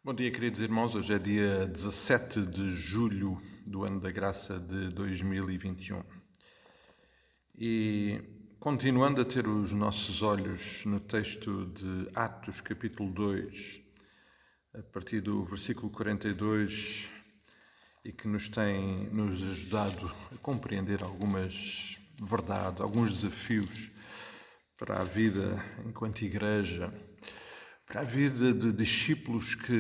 Bom dia, queridos irmãos. Hoje é dia 17 de julho do ano da graça de 2021. E continuando a ter os nossos olhos no texto de Atos, capítulo 2, a partir do versículo 42, e que nos tem ajudado a compreender algumas verdades, alguns desafios para a vida enquanto igreja, para a vida de discípulos que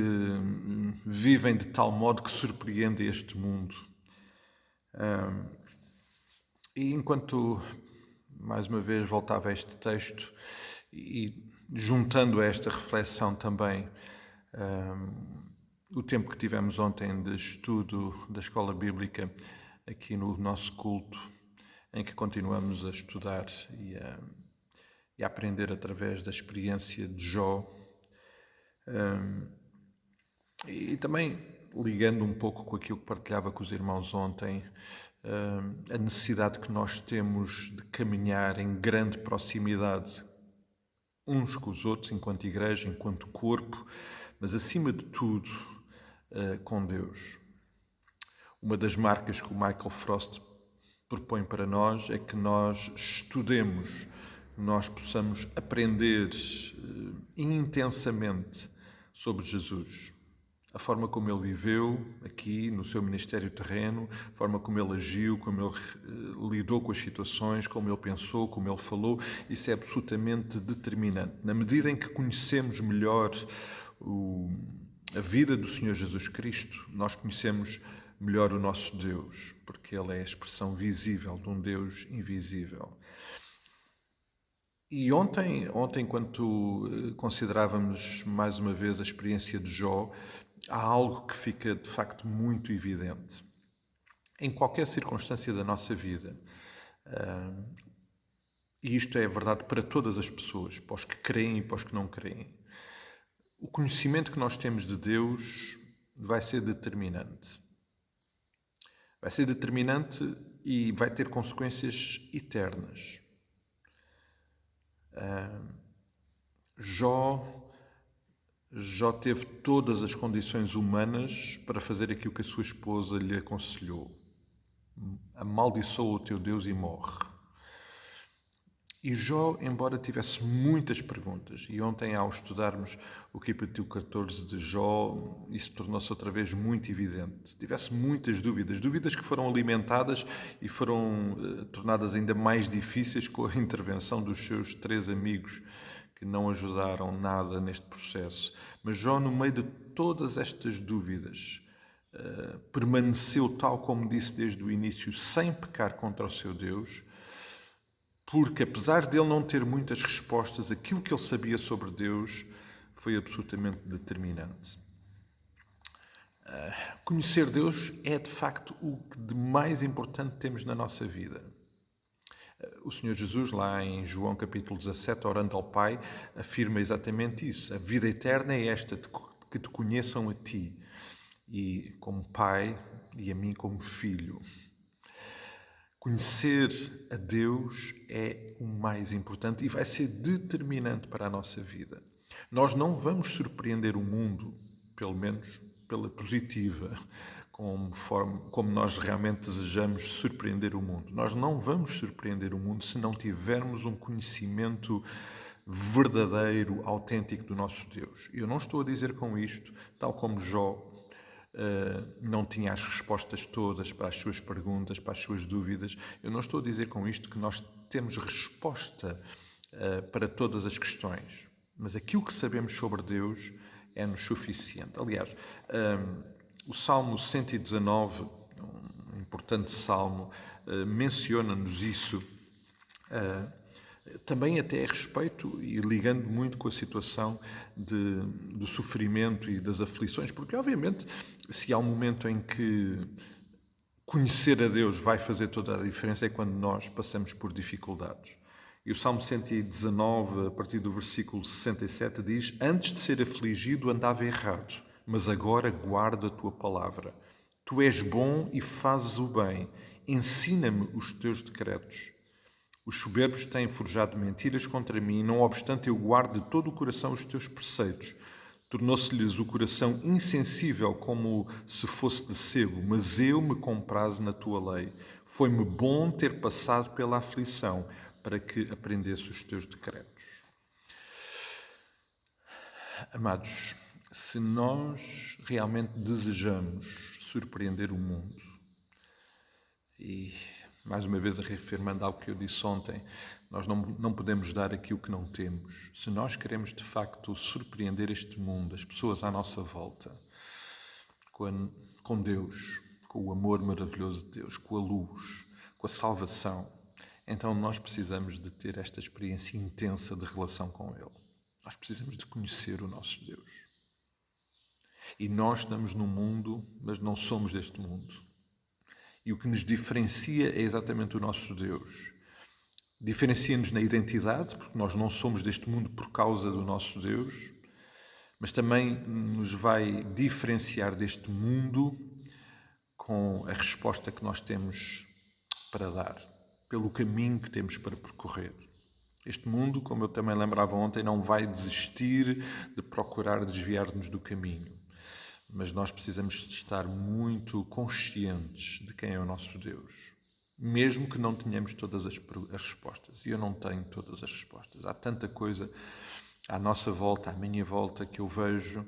vivem de tal modo que surpreendem este mundo. E enquanto, mais uma vez, voltava a este texto e juntando a esta reflexão também o tempo que tivemos ontem de estudo da Escola Bíblica aqui no nosso culto, em que continuamos a estudar e a aprender através da experiência de Jó, e também ligando um pouco com aquilo que partilhava com os irmãos ontem, a necessidade que nós temos de caminhar em grande proximidade uns com os outros, enquanto igreja, enquanto corpo, mas acima de tudo com Deus. Uma das marcas que o Michael Frost propõe para nós é que nós estudemos, nós possamos aprender intensamente sobre Jesus. A forma como ele viveu aqui no seu ministério terreno, a forma como ele agiu, como ele lidou com as situações, como ele pensou, como ele falou, isso é absolutamente determinante. Na medida em que conhecemos melhor a vida do Senhor Jesus Cristo, nós conhecemos melhor o nosso Deus, porque Ele é a expressão visível de um Deus invisível. E ontem, enquanto considerávamos mais uma vez a experiência de Jó, há algo que fica de facto muito evidente. Em qualquer circunstância da nossa vida, e isto é verdade para todas as pessoas, para os que creem e para os que não creem, o conhecimento que nós temos de Deus vai ser determinante. Vai ser determinante e vai ter consequências eternas. Jó teve todas as condições humanas para fazer aquilo que a sua esposa lhe aconselhou. Amaldiçoa o teu Deus e morre. E Jó, embora tivesse muitas perguntas, e ontem ao estudarmos o capítulo 14 de Jó, isso tornou-se outra vez muito evidente. Tivesse muitas dúvidas que foram alimentadas e foram tornadas ainda mais difíceis com a intervenção dos seus 3 amigos, que não ajudaram nada neste processo. Mas Jó, no meio de todas estas dúvidas, permaneceu tal como disse desde o início, sem pecar contra o seu Deus, porque apesar de ele não ter muitas respostas, aquilo que ele sabia sobre Deus foi absolutamente determinante. Conhecer Deus é de facto o que de mais importante temos na nossa vida. O Senhor Jesus, lá em João capítulo 17, orando ao Pai, afirma exatamente isso. A vida eterna é esta, que te conheçam a ti, e como Pai, e a mim como Filho. Conhecer a Deus é o mais importante e vai ser determinante para a nossa vida. Nós não vamos surpreender o mundo, pelo menos pela positiva, como nós realmente desejamos surpreender o mundo. Nós não vamos surpreender o mundo se não tivermos um conhecimento verdadeiro, autêntico do nosso Deus. Eu não estou a dizer com isto, tal como Jó não tinha as respostas todas para as suas perguntas, para as suas dúvidas. Eu não estou a dizer com isto que nós temos resposta para todas as questões, mas aquilo que sabemos sobre Deus é-nos suficiente. Aliás, o Salmo 119, um importante salmo, menciona-nos isso, também até a respeito e ligando muito com a situação do sofrimento e das aflições, porque obviamente se há um momento em que conhecer a Deus vai fazer toda a diferença é quando nós passamos por dificuldades. E o Salmo 119, a partir do versículo 67, diz: antes de ser afligido andava errado, mas agora guardo a tua palavra. Tu és bom e fazes o bem, ensina-me os teus decretos. Os soberbos têm forjado mentiras contra mim, não obstante eu guardo de todo o coração os teus preceitos. Tornou-se-lhes o coração insensível como se fosse de sebo, mas eu me comprazo na tua lei. Foi-me bom ter passado pela aflição para que aprendesse os teus decretos. Amados, se nós realmente desejamos surpreender o mundo, e mais uma vez reafirmando algo que eu disse ontem, nós não podemos dar aqui o que não temos. Se nós queremos de facto surpreender este mundo, as pessoas à nossa volta, com Deus, com o amor maravilhoso de Deus, com a luz, com a salvação, então nós precisamos de ter esta experiência intensa de relação com Ele. Nós precisamos de conhecer o nosso Deus. E nós estamos no mundo, mas não somos deste mundo. E o que nos diferencia é exatamente o nosso Deus. Diferencia-nos na identidade, porque nós não somos deste mundo por causa do nosso Deus, mas também nos vai diferenciar deste mundo com a resposta que nós temos para dar, pelo caminho que temos para percorrer. Este mundo, como eu também lembrava ontem, não vai desistir de procurar desviar-nos do caminho. Mas nós precisamos de estar muito conscientes de quem é o nosso Deus. Mesmo que não tenhamos todas as respostas. E eu não tenho todas as respostas. Há tanta coisa à nossa volta, à minha volta, que eu vejo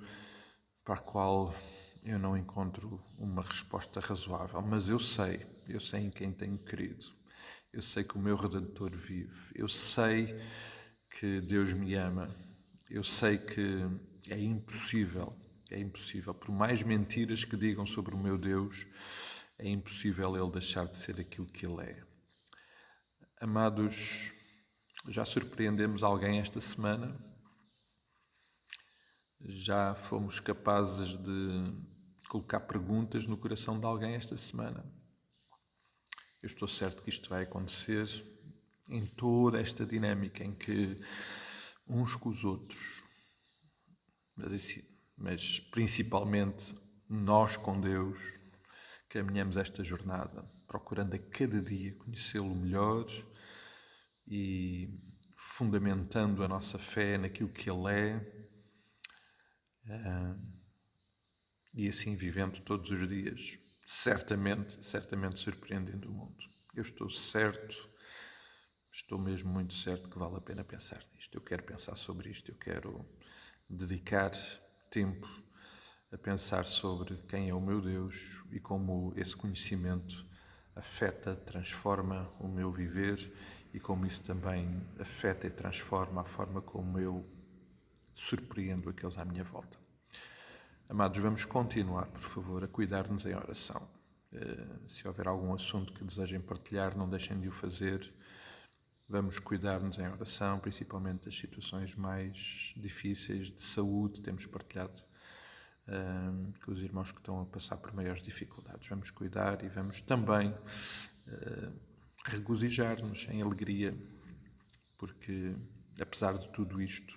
para a qual eu não encontro uma resposta razoável. Mas eu sei em quem tenho crido. Eu sei que o meu Redentor vive. Eu sei que Deus me ama. Eu sei que é impossível, por mais mentiras que digam sobre o meu Deus, é impossível Ele deixar de ser aquilo que Ele é. Amados, já surpreendemos alguém esta semana? Já fomos capazes de colocar perguntas no coração de alguém esta semana? Eu estou certo que isto vai acontecer em toda esta dinâmica em que uns com os outros, mas principalmente nós com Deus, caminhamos esta jornada, procurando a cada dia conhecê-lo melhor e fundamentando a nossa fé naquilo que Ele é, e assim vivendo todos os dias, certamente surpreendendo o mundo. Eu estou mesmo muito certo que vale a pena pensar nisto. Eu quero pensar sobre isto, eu quero dedicar tempo a pensar sobre quem é o meu Deus e como esse conhecimento afeta, transforma o meu viver e como isso também afeta e transforma a forma como eu surpreendo aqueles à minha volta. Amados, vamos continuar, por favor, a cuidar-nos em oração. Se houver algum assunto que desejem partilhar, não deixem de o fazer. Vamos cuidar-nos em oração, principalmente das situações mais difíceis de saúde. Temos partilhado com os irmãos que estão a passar por maiores dificuldades. Vamos cuidar e vamos também regozijar-nos em alegria, porque, apesar de tudo isto,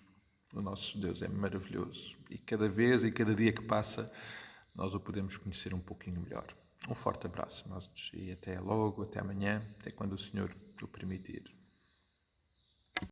o nosso Deus é maravilhoso. E cada vez e cada dia que passa, nós o podemos conhecer um pouquinho melhor. Um forte abraço, e até logo, até amanhã, até quando o Senhor o permitir.